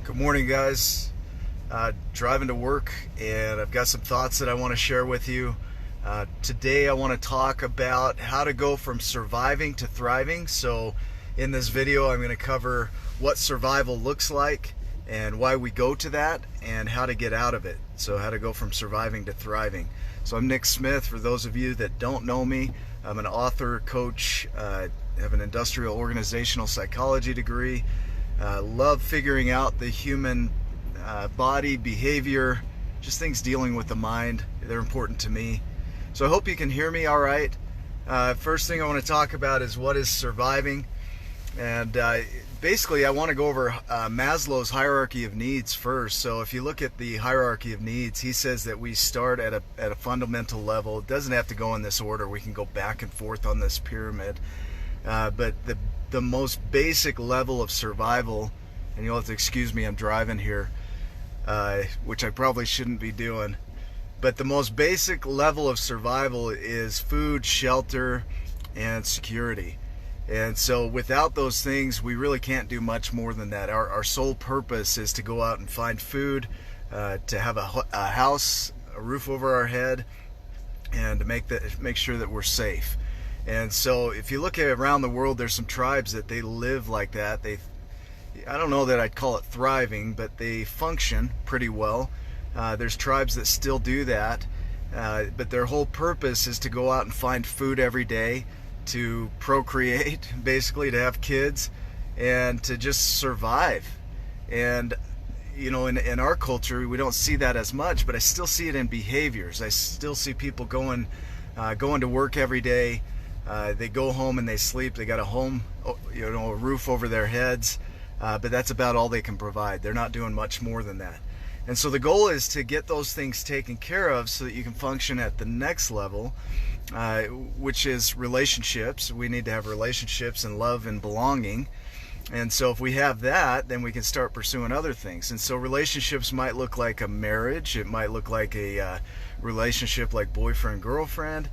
Good morning, guys. Driving to work, and I've got some thoughts that I want to share with you. Today I want to talk about how to go from surviving to thriving. So in this video I'm going to cover what survival looks like and why we go to that and how to get out of it. So how to go from surviving to thriving. So I'm Nick Smith. For those of you that don't know me, I'm an author, coach, have an industrial organizational psychology degree. Love figuring out the human body, behavior, just things dealing with the mind. They're important to me. So I hope you can hear me all right. First thing I want to talk about is what is surviving. And basically I want to go over Maslow's hierarchy of needs first. So if you look at the hierarchy of needs, he says that we start at a fundamental level. It doesn't have to go in this order. We can go back and forth on this pyramid. But the most basic level of survival, and you'll have to excuse me, I'm driving here, which I probably shouldn't be doing, but the most basic level of survival is food, shelter, and security. And so without those things, we really can't do much more than that. Our sole purpose is to go out and find food, to have a house, a roof over our head, and to make sure that we're safe. And so if you look at around the world, there's some tribes that they live like that. I don't know that I'd call it thriving, but they function pretty well. There's tribes that still do that, but their whole purpose is to go out and find food every day, to procreate, basically to have kids, and to just survive. And you know, in our culture, we don't see that as much, but I still see it in behaviors. I still see people going to work every day. They go home and they sleep. They got a home, you know, a roof over their heads, but that's about all they can provide. They're not doing much more than that. And so the goal is to get those things taken care of so that you can function at the next level, which is relationships. We need to have relationships and love and belonging. And so if we have that, then we can start pursuing other things. And so relationships might look like a marriage. It might look like a relationship like boyfriend-girlfriend.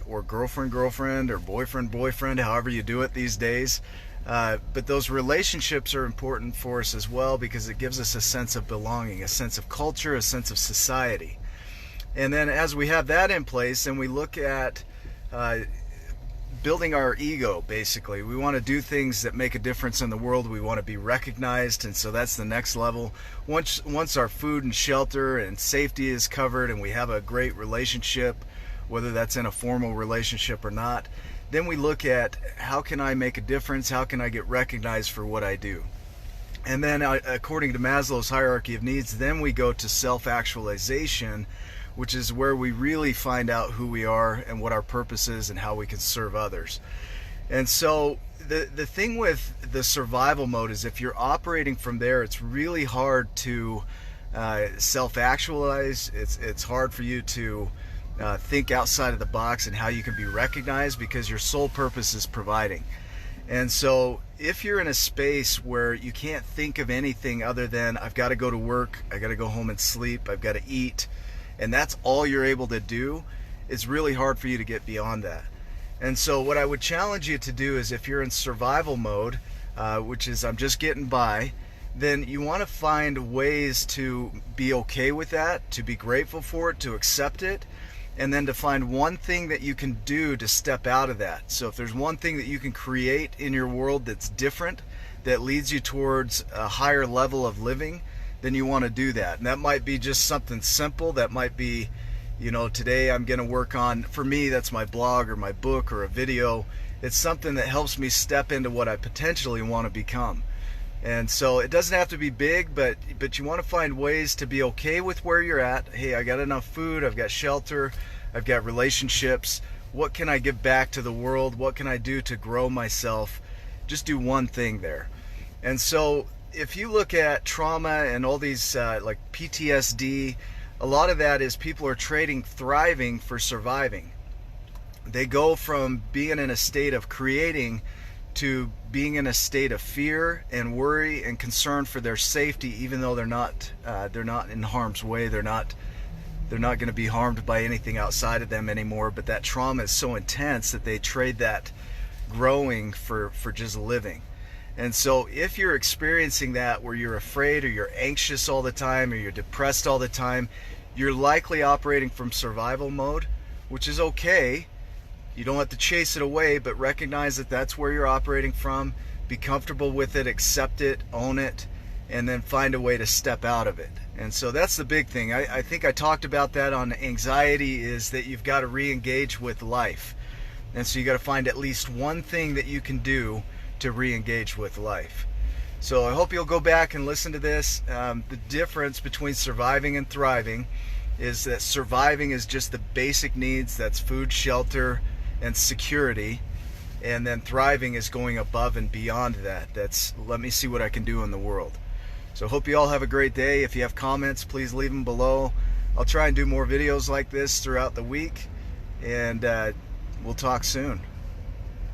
Or girlfriend, or boyfriend, however you do it these days. But those relationships are important for us as well, because it gives us a sense of belonging, a sense of culture, a sense of society. And then as we have that in place, then we look at building our ego, basically. We want to do things that make a difference in the world. We want to be recognized, and so that's the next level. Once our food and shelter and safety is covered and we have a great relationship, whether that's in a formal relationship or not, then we look at how can I make a difference, how can I get recognized for what I do. And then according to Maslow's hierarchy of needs, then we go to self-actualization, which is where we really find out who we are and what our purpose is and how we can serve others. And so the thing with the survival mode is if you're operating from there, it's really hard to self-actualize. It's hard for you to think outside of the box and how you can be recognized, because your sole purpose is providing. And so if you're in a space where you can't think of anything other than I've got to go to work, I got to go home and sleep, I've got to eat, and that's all you're able to do, it's really hard for you to get beyond that. And so what I would challenge you to do is, if you're in survival mode, which is I'm just getting by, then you want to find ways to be okay with that, to be grateful for it, to accept it, and then to find one thing that you can do to step out of that. So if there's one thing that you can create in your world that's different, that leads you towards a higher level of living, then you want to do that. And that might be just something simple. That might be, you know, today I'm going to work on, for me, that's my blog or my book or a video. It's something that helps me step into what I potentially want to become. And so it doesn't have to be big, but you want to find ways to be okay with where you're at. Hey, I got enough food, I've got shelter, I've got relationships. What can I give back to the world? What can I do to grow myself? Just do one thing there. And so if you look at trauma and all these like PTSD, a lot of that is people are trading thriving for surviving. They go from being in a state of creating to being in a state of fear and worry and concern for their safety, even though they're not in harm's way. They're not going to be harmed by anything outside of them anymore. But that trauma is so intense that they trade that growing for just living. And so if you're experiencing that where you're afraid or you're anxious all the time or you're depressed all the time, you're likely operating from survival mode, which is okay. You don't have to chase it away, but recognize that that's where you're operating from. Be comfortable with it, accept it, own it, and then find a way to step out of it. And so that's the big thing. I think I talked about that on anxiety, is that you've got to re-engage with life. And so you got to find at least one thing that you can do to re-engage with life. So I hope you'll go back and listen to this. The difference between surviving and thriving is that surviving is just the basic needs. That's food, shelter, and security. And then thriving is going above and beyond that. That's, let me see what I can do in the world. So hope you all have a great day. If you have comments, please leave them below. I'll try and do more videos like this throughout the week, and we'll talk soon.